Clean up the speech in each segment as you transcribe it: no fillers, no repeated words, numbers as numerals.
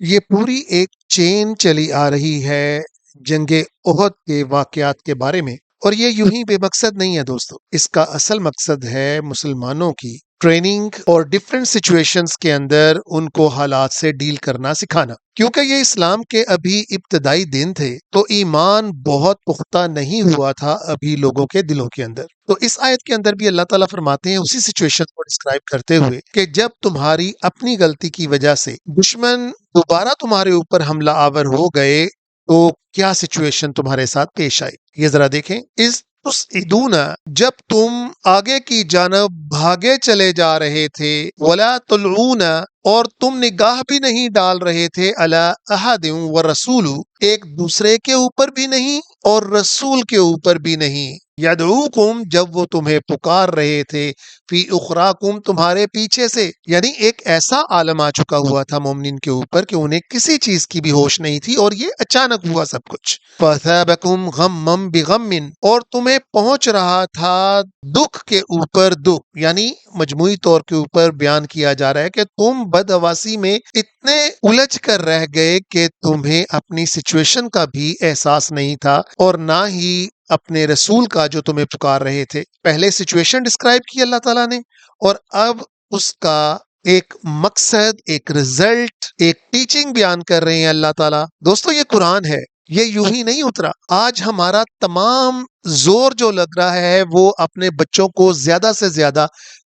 یہ پوری ایک چین چلی آ رہی ہے جنگ احد کے واقعات کے بارے میں، اور یہ یوں ہی بے مقصد نہیں ہے دوستو۔ اس کا اصل مقصد ہے مسلمانوں کی ٹریننگ اور ڈفرینٹ سچویشنز کے اندر ان کو حالات سے ڈیل کرنا سکھانا۔ کیونکہ یہ اسلام کے ابھی ابتدائی دن تھے تو ایمان بہت پختہ نہیں ہوا تھا ابھی لوگوں کے دلوں کے اندر۔ تو اس آیت کے اندر بھی اللہ تعالیٰ فرماتے ہیں اسی سچویشن کو ڈسکرائب کرتے ہوئے کہ جب تمہاری اپنی غلطی کی وجہ سے دشمن دوبارہ تمہارے اوپر حملہ آور ہو گئے تو کیا سچویشن تمہارے ساتھ پیش آئی، یہ ذرا دیکھیں۔ اس تسعدون، جب تم آگے کی جانب بھاگے چلے جا رہے تھے، ولا تلعون، اور تم نگاہ بھی نہیں ڈال رہے تھے، علی احد ورسول، ایک دوسرے کے اوپر بھی نہیں اور رسول کے اوپر بھی نہیں، یدعوکم، جب وہ تمہیں پکار رہے تھے، فی اخراکم، تمہارے پیچھے سے، یعنی ایک ایسا عالم آ چکا ہوا تھا مومنین کے اوپر کہ انہیں کسی چیز کی بھی ہوش نہیں تھی اور یہ اچانک ہوا سب کچھ۔ فَأَثَابَكُمْ غَمًّا بِغَمٍّ، اور تمہیں پہنچ رہا تھا دکھ کے اوپر دکھ، یعنی مجموعی طور کے اوپر بیان کیا جا رہا ہے کہ تم بدحواسی میں اتنے الجھ کر رہ گئے کہ تمہیں اپنی سچویشن کا بھی احساس نہیں تھا اور نہ ہی اپنے رسول کا جو تمہیں پکار رہے تھے۔ پہلے سچویشن ڈسکرائب کی اللہ تعالیٰ نے، اور اب اس کا ایک مقصد، ایک رزلٹ، ایک ٹیچنگ بیان کر رہے ہیں اللہ تعالیٰ۔ دوستو یہ قرآن ہے، یہ یوں ہی نہیں اترا۔ آج ہمارا تمام زور جو لگ رہا ہے وہ اپنے بچوں کو زیادہ سے زیادہ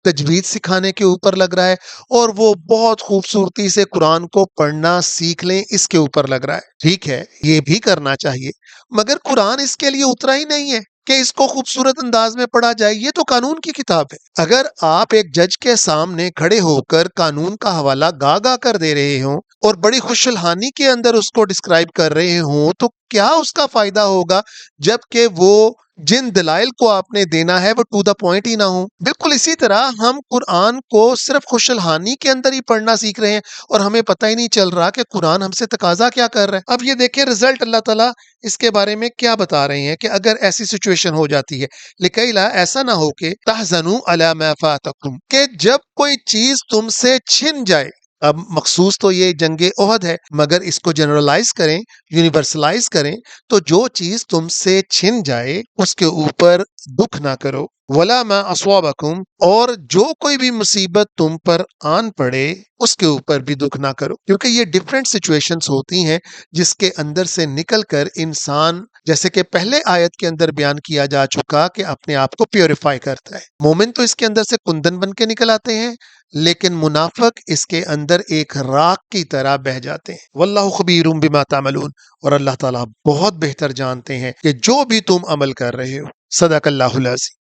تجوید سکھانے کے اوپر لگ رہا ہے، اور وہ بہت خوبصورتی سے قرآن کو پڑھنا سیکھ لیں اس کے اوپر لگ رہا ہے۔ ٹھیک ہے، یہ بھی کرنا چاہیے، مگر قرآن اس کے لیے اترا ہی نہیں ہے کہ اس کو خوبصورت انداز میں پڑھا جائے۔ یہ تو قانون کی کتاب ہے۔ اگر آپ ایک جج کے سامنے کھڑے ہو کر قانون کا حوالہ گا گا کر دے رہے ہوں اور بڑی خوش الحانی کے اندر اس کو ڈسکرائب کر رہے ہوں تو کیا اس کا فائدہ ہوگا جبکہ وہ جن دلائل کو آپ نے دینا ہے وہ ٹو دا پوائنٹ ہی نہ ہوں۔ بالکل اسی طرح ہم قرآن کو صرف خوش الحانی کے اندر ہی پڑھنا سیکھ رہے ہیں اور ہمیں پتہ ہی نہیں چل رہا کہ قرآن ہم سے تقاضا کیا کر رہا ہے۔ اب یہ دیکھیں رزلٹ اللہ تعالیٰ اس کے بارے میں کیا بتا رہے ہیں کہ اگر ایسی سچویشن ہو جاتی ہے، لکیلا، ایسا نہ ہو کہ تحزنوا علی ما فاتکم، کہ جب کوئی چیز تم سے چھن جائے۔ اب مخصوص تو یہ جنگ احد ہے، مگر اس کو جنرلائز کریں، یونیورسلائز کریں تو جو چیز تم سے چھن جائے اس کے اوپر دکھ نہ کرو۔ ولا ما اصابکم، اور جو کوئی بھی مصیبت تم پر آن پڑے اس کے اوپر بھی دکھ نہ کرو، کیونکہ یہ ڈفرینٹ سچویشنز ہوتی ہیں جس کے اندر سے نکل کر انسان، جیسے کہ پہلے آیت کے اندر بیان کیا جا چکا، کہ اپنے آپ کو پیوریفائی کرتا ہے۔ مومن تو اس کے اندر سے کندن بن کے نکل آتے ہیں، لیکن منافق اس کے اندر ایک راکھ کی طرح بہہ جاتے ہیں۔ واللہ خبیر بما تعملون، اور اللہ تعالیٰ بہت بہتر جانتے ہیں کہ جو بھی تم عمل کر رہے ہو۔ صدق اللہ العظیم۔